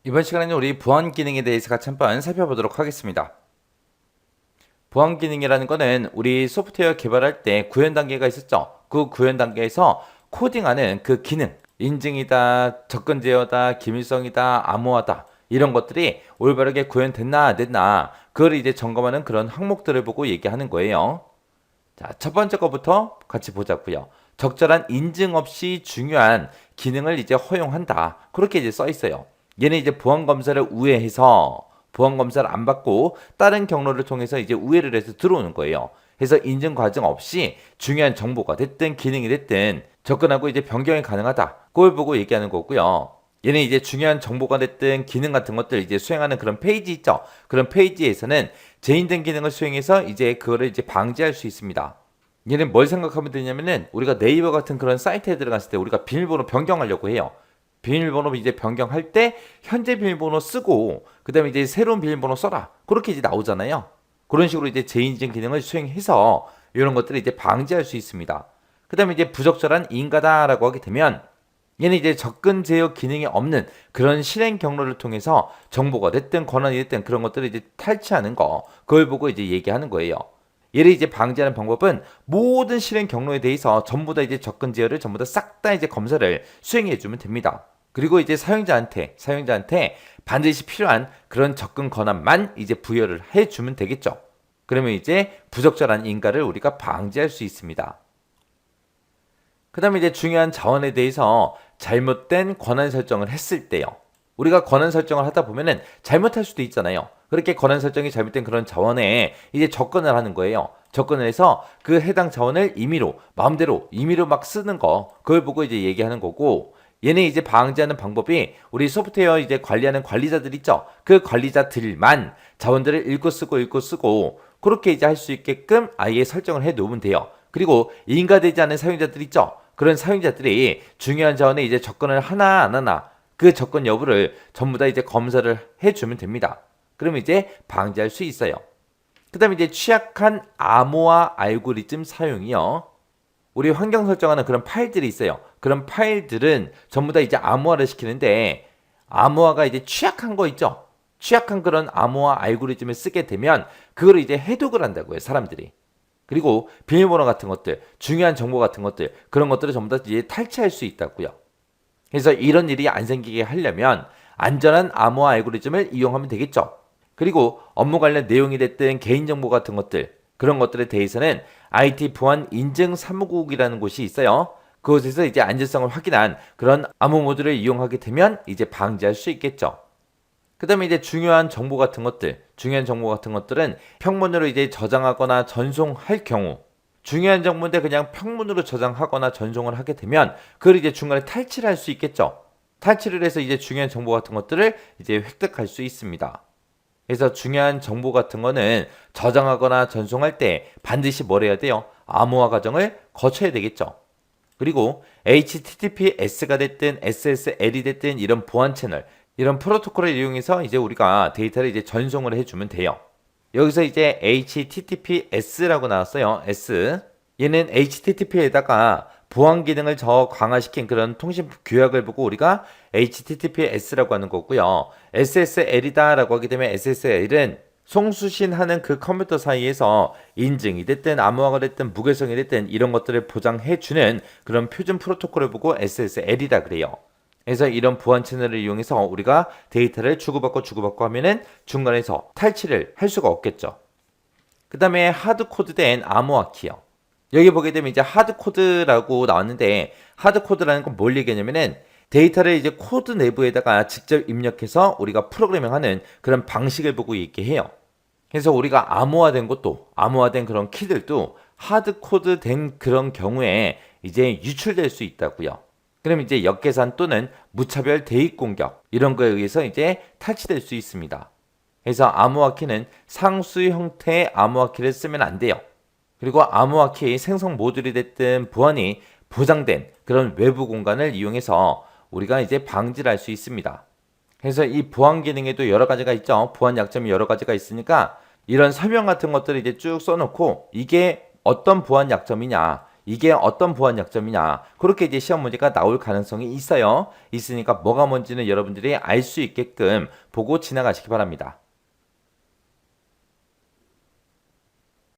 이번 시간에는 우리 보안 기능에 대해서 같이 한번 살펴보도록 하겠습니다. 보안 기능이라는 거는 우리 소프트웨어 개발할 때 구현 단계가 있었죠. 그 구현 단계에서 코딩하는 그 기능, 인증이다, 접근 제어다, 기밀성이다, 암호화다 이런 것들이 올바르게 구현됐나 안 됐나 그걸 이제 점검하는 그런 항목들을 보고 얘기하는 거예요. 자, 첫 번째 거부터 같이 보자고요. 적절한 인증 없이 중요한 기능을 이제 허용한다. 그렇게 이제 써 있어요. 얘는 이제 보안 검사를 우회해서 보안 검사를 안 받고 다른 경로를 통해서 이제 우회를 해서 들어오는 거예요. 그래서 인증 과정 없이 중요한 정보가 됐든 기능이 됐든 접근하고 이제 변경이 가능하다. 그걸 보고 얘기하는 거고요. 얘는 이제 중요한 정보가 됐든 기능 같은 것들 이제 수행하는 그런 페이지 있죠. 그런 페이지에서는 재인증 기능을 수행해서 이제 그거를 이제 방지할 수 있습니다. 얘는 뭘 생각하면 되냐면은 우리가 네이버 같은 그런 사이트에 들어갔을 때 우리가 비밀번호 변경하려고 해요. 비밀번호 이제 변경할 때 현재 비밀번호 쓰고 그다음에 이제 새로운 비밀번호 써라. 그렇게 이제 나오잖아요. 그런 식으로 이제 재인증 기능을 수행해서 이런 것들을 이제 방지할 수 있습니다. 그다음에 이제 부적절한 인가다라고 하게 되면 얘는 이제 접근 제어 기능이 없는 그런 실행 경로를 통해서 정보가 됐든 권한이 됐든 그런 것들을 이제 탈취하는 거 그걸 보고 이제 얘기하는 거예요. 얘를 이제 방지하는 방법은 모든 실행 경로에 대해서 전부 다 이제 접근 제어를 전부 다 싹 다 이제 검사를 수행해 주면 됩니다. 그리고 이제 사용자한테 반드시 필요한 그런 접근 권한만 이제 부여를 해 주면 되겠죠. 그러면 이제 부적절한 인가를 우리가 방지할 수 있습니다. 그 다음에 이제 중요한 자원에 대해서 잘못된 권한 설정을 했을 때요. 우리가 권한 설정을 하다 보면은 잘못할 수도 있잖아요. 그렇게 권한 설정이 잘못된 그런 자원에 이제 접근을 하는 거예요. 접근을 해서 그 해당 자원을 마음대로 임의로 막 쓰는 거, 그걸 보고 이제 얘기하는 거고, 얘네 이제 방지하는 방법이 우리 소프트웨어 이제 관리하는 관리자들 있죠. 그 관리자들만 자원들을 읽고 쓰고, 그렇게 이제 할 수 있게끔 아예 설정을 해 놓으면 돼요. 그리고 인가되지 않은 사용자들 있죠. 그런 사용자들이 중요한 자원에 이제 접근을 하나 안 하나 그 접근 여부를 전부 다 이제 검사를 해주면 됩니다. 그러면 이제 방지할 수 있어요. 그 다음에 이제 취약한 암호화 알고리즘 사용이요. 우리 환경 설정하는 그런 파일들이 있어요. 그런 파일들은 전부 다 이제 암호화를 시키는데 암호화가 이제 취약한 거 있죠. 취약한 그런 암호화 알고리즘을 쓰게 되면 그거를 이제 해독을 한다고요, 사람들이. 그리고 비밀번호 같은 것들, 중요한 정보 같은 것들, 그런 것들을 전부 다 이제 탈취할 수 있다고요. 그래서 이런 일이 안 생기게 하려면 안전한 암호화 알고리즘을 이용하면 되겠죠. 그리고 업무 관련 내용이 됐든 개인정보 같은 것들, 그런 것들에 대해서는 IT 보안 인증 사무국이라는 곳이 있어요. 그곳에서 이제 안전성을 확인한 그런 암호 모드를 이용하게 되면 이제 방지할 수 있겠죠. 그 다음에 이제 중요한 정보 같은 것들은 평문으로 이제 저장하거나 전송할 경우, 중요한 정보인데 그냥 평문으로 저장하거나 전송을 하게 되면 그걸 이제 중간에 탈취를 할 수 있겠죠. 탈취를 해서 이제 중요한 정보 같은 것들을 이제 획득할 수 있습니다. 그래서 중요한 정보 같은 거는 저장하거나 전송할 때 반드시 뭘 해야 돼요? 암호화 과정을 거쳐야 되겠죠. 그리고 HTTPS가 됐든 SSL이 됐든 이런 보안 채널, 이런 프로토콜을 이용해서 이제 우리가 데이터를 이제 전송을 해주면 돼요. 여기서 이제 HTTPS라고 나왔어요. S. 얘는 HTTP에다가 보안 기능을 더 강화시킨 그런 통신 규약을 보고 우리가 HTTPS라고 하는 거고요. SSL이다라고 하게 되면 SSL은 송수신하는 그 컴퓨터 사이에서 인증이 됐든 암호화가 됐든 무결성이 됐든 이런 것들을 보장해주는 그런 표준 프로토콜을 보고 SSL이다 그래요. 그래서 이런 보안 채널을 이용해서 우리가 데이터를 주고받고 하면은 중간에서 탈취를 할 수가 없겠죠. 그 다음에 하드코드된 암호화 키요. 여기 보게 되면 이제 하드코드라고 나왔는데 하드코드라는 건 뭘 얘기하냐면은 데이터를 이제 코드 내부에다가 직접 입력해서 우리가 프로그래밍하는 그런 방식을 보고 얘기해요. 그래서 우리가 암호화된 그런 키들도 하드코드된 그런 경우에 이제 유출될 수 있다고요. 그럼 이제 역계산 또는 무차별 대입 공격 이런 거에 의해서 이제 탈취될 수 있습니다. 그래서 암호화 키는 상수 형태의 암호화 키를 쓰면 안 돼요. 그리고 암호화 키 생성 모듈이 됐든 보안이 보장된 그런 외부 공간을 이용해서 우리가 이제 방지를 할 수 있습니다. 그래서 이 보안 기능에도 여러 가지가 있죠. 보안 약점이 여러 가지가 있으니까 이런 설명 같은 것들을 이제 쭉 써놓고 이게 어떤 보안 약점이냐 이게 어떤 보안 약점이냐. 그렇게 이제 시험 문제가 나올 가능성이 있어요. 있으니까 뭐가 뭔지는 여러분들이 알 수 있게끔 보고 지나가시기 바랍니다.